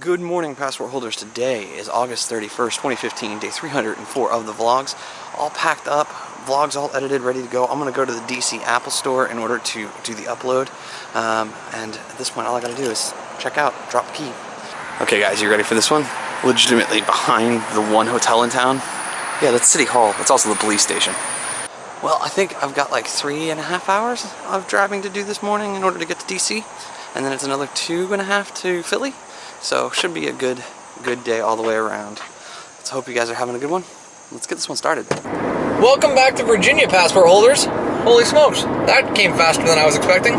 Good morning, passport holders. Today is August 31st, 2015, day 304 of the vlogs. All packed up, vlogs all edited, ready to go. I'm going to go to the D.C. Apple Store in order to do the upload. And at this point, all I got to do is check out, drop the key. Okay guys, you ready for this one? Legitimately behind the one hotel in town. Yeah, that's City Hall. That's also the police station. Well, I think I've got like 3.5 hours of driving to do this morning in order to get to D.C. And then it's another 2.5 to Philly. So should be a good day all the way around. Let's hope you guys are having a good one. Let's get this one started. Welcome back to Virginia, passport holders. Holy smokes, that came faster than I was expecting.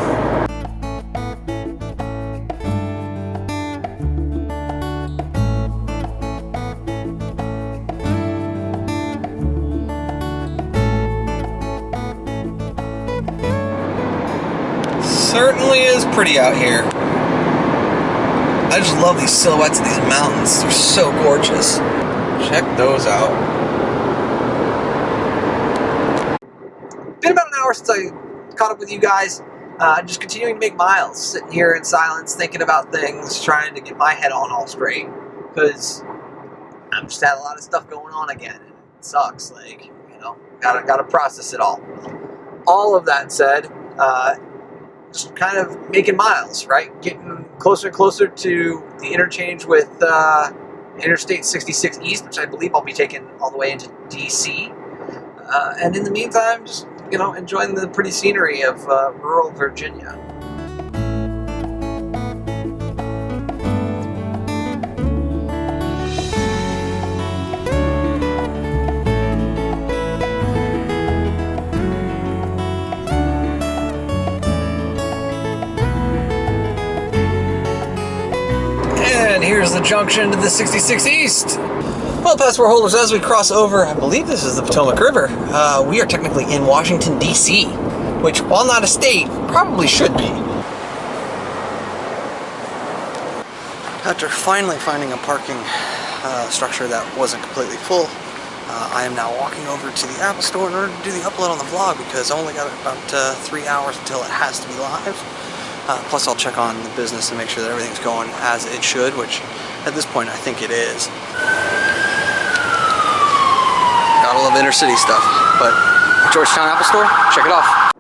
Certainly is pretty out here. I just love these silhouettes of these mountains. They're so gorgeous. Check those out. Been about an hour since I caught up with you guys. Just continuing to make miles. Sitting here in silence, thinking about things, trying to get my head on all straight. Because I've just had a lot of stuff going on again. And it sucks. Like, you know, gotta process it all. All of that said, just kind of making miles, right? Getting closer and closer to the interchange with Interstate 66 East, which I believe I'll be taking all the way into D.C. And in the meantime, just, you know, enjoying the pretty scenery of rural Virginia. And here's the junction to the 66 East. Well, passport holders, as we cross over, I believe this is the Potomac River, we are technically in Washington, D.C., which, while not a state, probably should be. After finally finding a parking structure that wasn't completely full, I am now walking over to the Apple Store in order to do the upload on the vlog because I only got about 3 hours until it has to be live. Plus I'll check on the business and make sure that everything's going as it should, which at this point I think it is. Gotta love inner city stuff, but Georgetown Apple Store, check it off.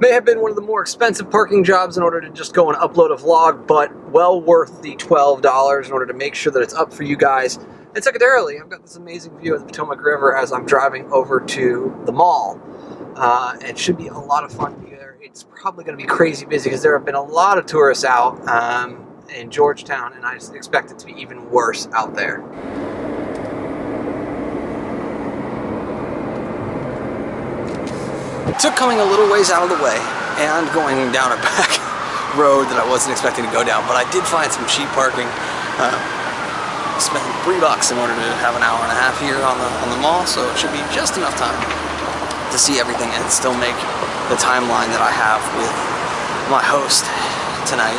May have been one of the more expensive parking jobs in order to just go and upload a vlog, but well worth the $12 in order to make sure that it's up for you guys. And secondarily, I've got this amazing view of the Potomac River as I'm driving over to the mall. It should be a lot of fun here. It's probably going to be crazy busy because there have been a lot of tourists out in Georgetown, and I just expect it to be even worse out there. It took coming a little ways out of the way and going down a back road that I wasn't expecting to go down, but I did find some cheap parking. Spent $3 in order to have an hour and a half here on the mall, so it should be just enough time to see everything and still make the timeline that I have with my host tonight,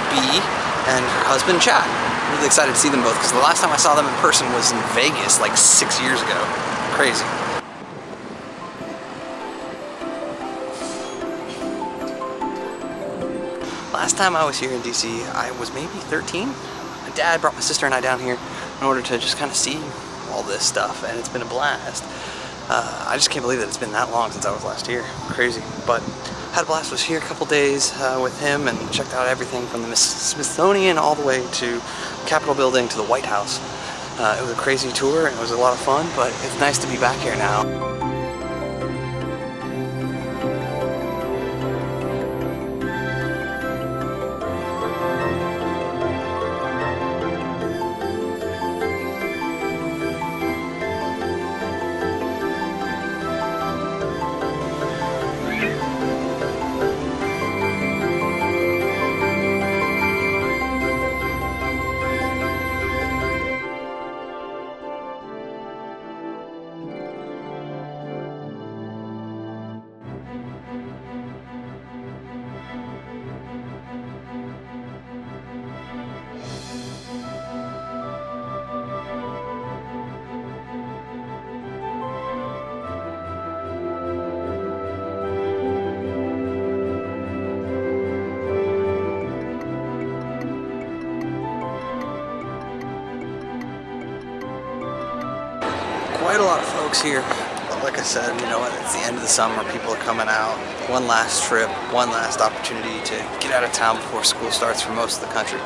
Bea, and her husband Chad. I'm really excited to see them both because the last time I saw them in person was in Vegas like 6 years ago. Crazy. Last time I was here in DC, I was maybe 13. My dad brought my sister and I down here in order to just kind of see all this stuff, and it's been a blast. I just can't believe that it's been that long since I was last here. Crazy. But had a blast. Was here a couple days with him and checked out everything from the Smithsonian all the way to Capitol Building to the White House. It was a crazy tour and it was a lot of fun, but it's nice to be back here now. lot of folks here. But like I said, you know, it's the end of the summer. People are coming out. One last trip, one last opportunity to get out of town before school starts for most of the country.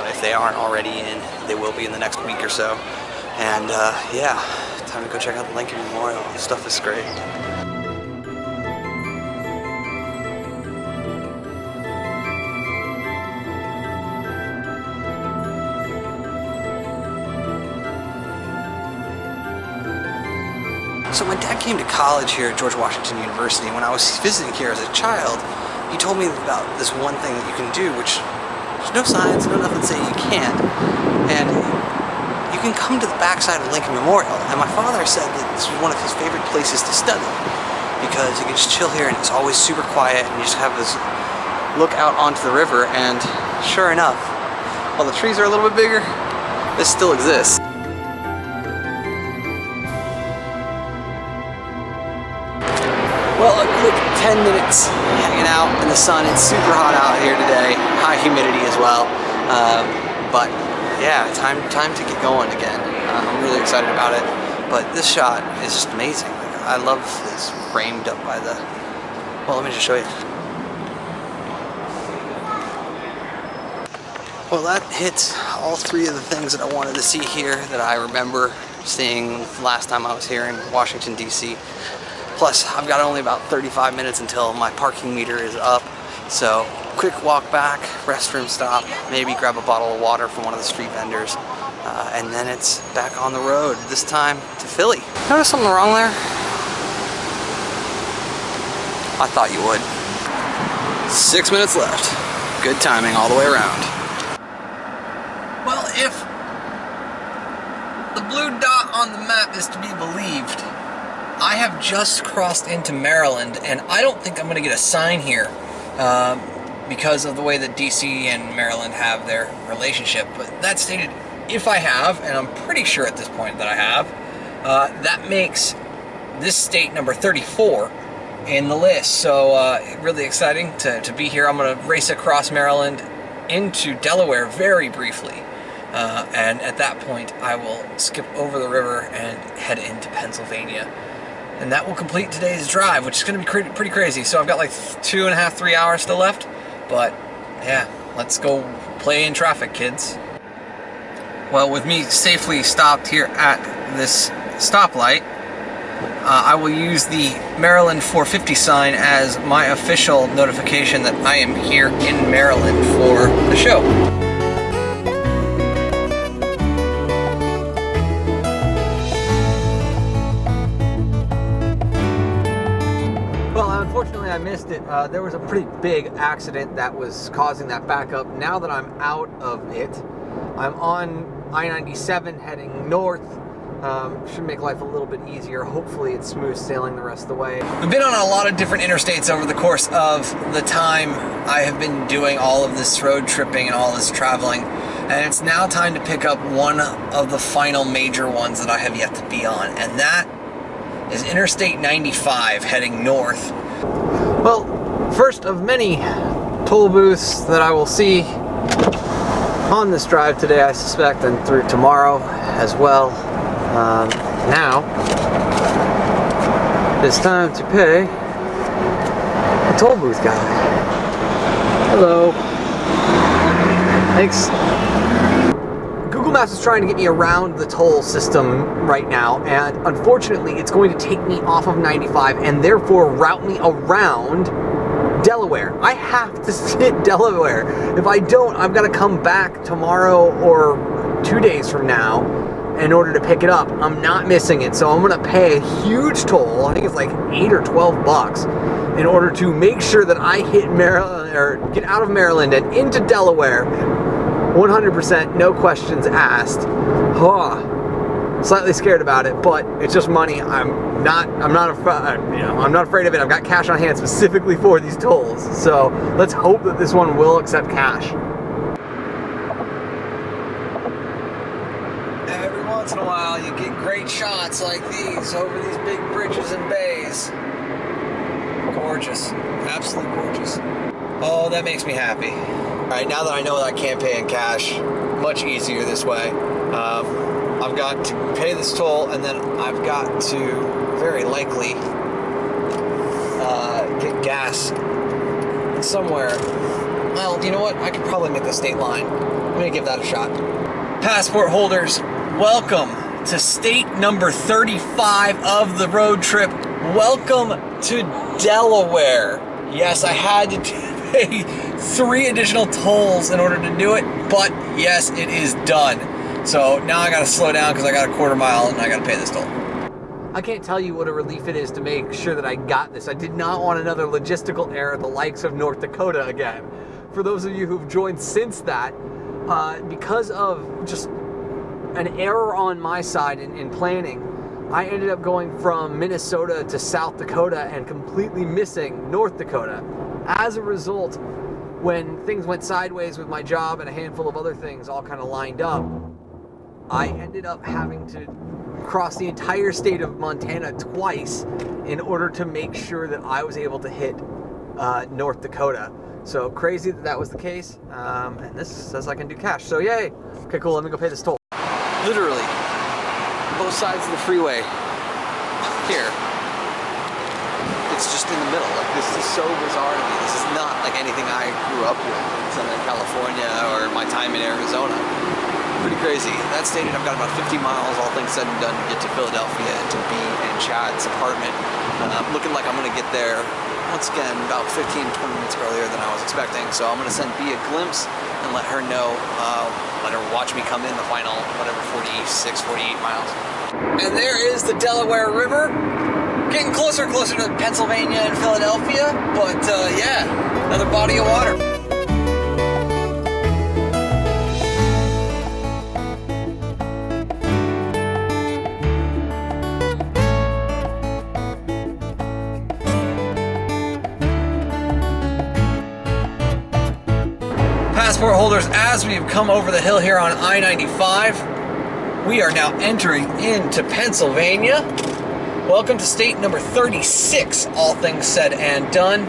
If they aren't already in, they will be in the next week or so. And yeah, time to go check out the Lincoln Memorial. This stuff is great. So when Dad came to college here at George Washington University, when I was visiting here as a child, he told me about this one thing that you can do, which there's no science, no nothing saying you can't. And you can come to the backside of Lincoln Memorial. And my father said that this was one of his favorite places to study because you can just chill here and it's always super quiet and you just have this look out onto the river, and sure enough, while the trees are a little bit bigger, this still exists. Well, a quick 10 minutes hanging out in the sun. It's super hot out here today, high humidity as well. But yeah, time to get going again. I'm really excited about it. But this shot is just amazing. Like, I love this framed up by the, well, let me just show you. Well, that hits all three of the things that I wanted to see here that I remember seeing last time I was here in Washington, D.C. Plus, I've got only about 35 minutes until my parking meter is up. So, quick walk back, restroom stop, maybe grab a bottle of water from one of the street vendors, and then it's back on the road, this time to Philly. Notice something wrong there? I thought you would. 6 minutes left. Good timing all the way around. Well, if the blue dot on the map is to be believed, I have just crossed into Maryland, and I don't think I'm going to get a sign here because of the way that DC and Maryland have their relationship. But that stated, if I have, and I'm pretty sure at this point that I have, that makes this state number 34 in the list. So really exciting to be here. I'm going to race across Maryland into Delaware very briefly. And at that point, I will skip over the river and head into Pennsylvania. And that will complete today's drive, which is going to be pretty crazy. So I've got like 2.5, 3 hours still left. But yeah, let's go play in traffic, kids. Well, with me safely stopped here at this stoplight, I will use the Maryland 450 sign as my official notification that I am here in Maryland for the show. Unfortunately, I missed it. There was a pretty big accident that was causing that backup. Now that I'm out of it, I'm on I-97 heading north. Should make life a little bit easier. Hopefully it's smooth sailing the rest of the way. We've been on a lot of different interstates over the course of the time I have been doing all of this road tripping and all this traveling. And it's now time to pick up one of the final major ones that I have yet to be on. And that is Interstate 95 heading north. Well, first of many toll booths that I will see on this drive today, I suspect, and through tomorrow as well. Now, it's time to pay the toll booth guy. Hello. Thanks. Google Maps is trying to get me around the toll system right now, and unfortunately it's going to take me off of 95 and therefore route me around Delaware. I have to hit Delaware. If I don't, I've got to come back tomorrow or 2 days from now in order to pick it up. I'm not missing it, so I'm going to pay a huge toll. I think it's like $8 or $12 in order to make sure that I hit Maryland, or get out of Maryland and into Delaware 100%, no questions asked. Slightly scared about it, but it's just money. I'm not afraid of it. I've got cash on hand specifically for these tolls. So let's hope that this one will accept cash. Every once in a while, you get great shots like these over these big bridges and bays. Gorgeous, absolutely gorgeous. Oh, that makes me happy. All right, now that I know that I can't pay in cash, much easier this way. I've got to pay this toll, and then I've got to very likely get gas somewhere. Well, you know what? I could probably make the state line. I'm gonna give that a shot. Passport holders, welcome to state number 35 of the road trip. Welcome to Delaware. Yes, I had to pay 3 additional tolls in order to do it, but yes, it is done. So now I gotta slow down because I got a quarter mile and I gotta pay this toll. I can't tell you what a relief it is to make sure that I got this. I did not want another logistical error the likes of North Dakota again. For those of you who've joined since that, because of just an error on my side in planning, I ended up going from Minnesota to South Dakota and completely missing North Dakota. As a result, when things went sideways with my job and a handful of other things all kind of lined up, I ended up having to cross the entire state of Montana twice in order to make sure that I was able to hit North Dakota. So crazy that that was the case, and this says I can do cash, so yay. Okay, cool, let me go pay this toll. Literally, both sides of the freeway here, it's just in the middle. Like, this is so bizarre to me. This is not like anything I grew up with in Southern California or my time in Arizona. Pretty crazy. That stated I've got about 50 miles, all things said and done, to get to Philadelphia and to Bea and Chad's apartment. Looking like I'm gonna get there, once again, about 15-20 minutes earlier than I was expecting. So I'm gonna send Bea a glimpse and let her know, let her watch me come in the final, whatever, 46, 48 miles. And there is the Delaware River. Getting closer and closer to Pennsylvania and Philadelphia, but yeah, another body of water. Passport holders, as we've come over the hill here on I-95, we are now entering into Pennsylvania. Welcome to state number 36, all things said and done.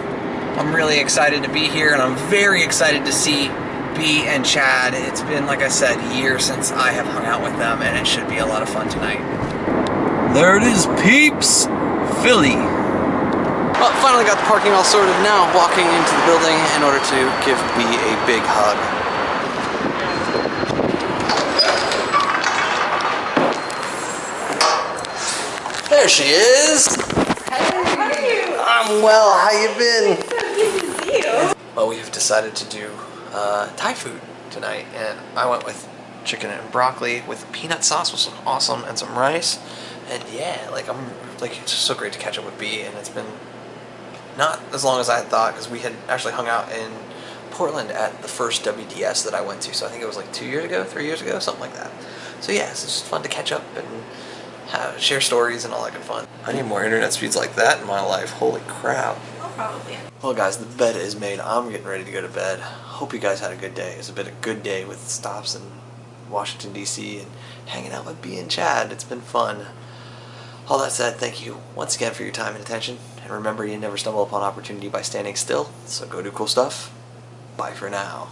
I'm really excited to be here, and I'm very excited to see Bea and Chad. It's been, like I said, years since I have hung out with them, and it should be a lot of fun tonight. There it is, peeps! Philly. Well, finally got the parking all sorted. Now walking into the building in order to give Bea a big hug. There she is. Hello, how are you? I'm well. How you been? So good to see you. Well, we have decided to do Thai food tonight, and I went with chicken and broccoli with peanut sauce, which was awesome, and some rice. And yeah, it's so great to catch up with Bea, and it's been not as long as I had thought, because we had actually hung out in Portland at the first WDS that I went to, so I think it was like 2 years ago, 3 years ago, something like that. So yeah, it's just fun to catch up and share stories and all that good fun. I need more internet speeds like that in my life. Holy crap. Oh, probably. Well guys, the bed is made. I'm getting ready to go to bed. Hope you guys had a good day. It's been a good day with stops in Washington D.C. and hanging out with Bea and Chad. It's been fun. All that said, thank you once again for your time and attention. And remember, you never stumble upon opportunity by standing still. So go do cool stuff. Bye for now.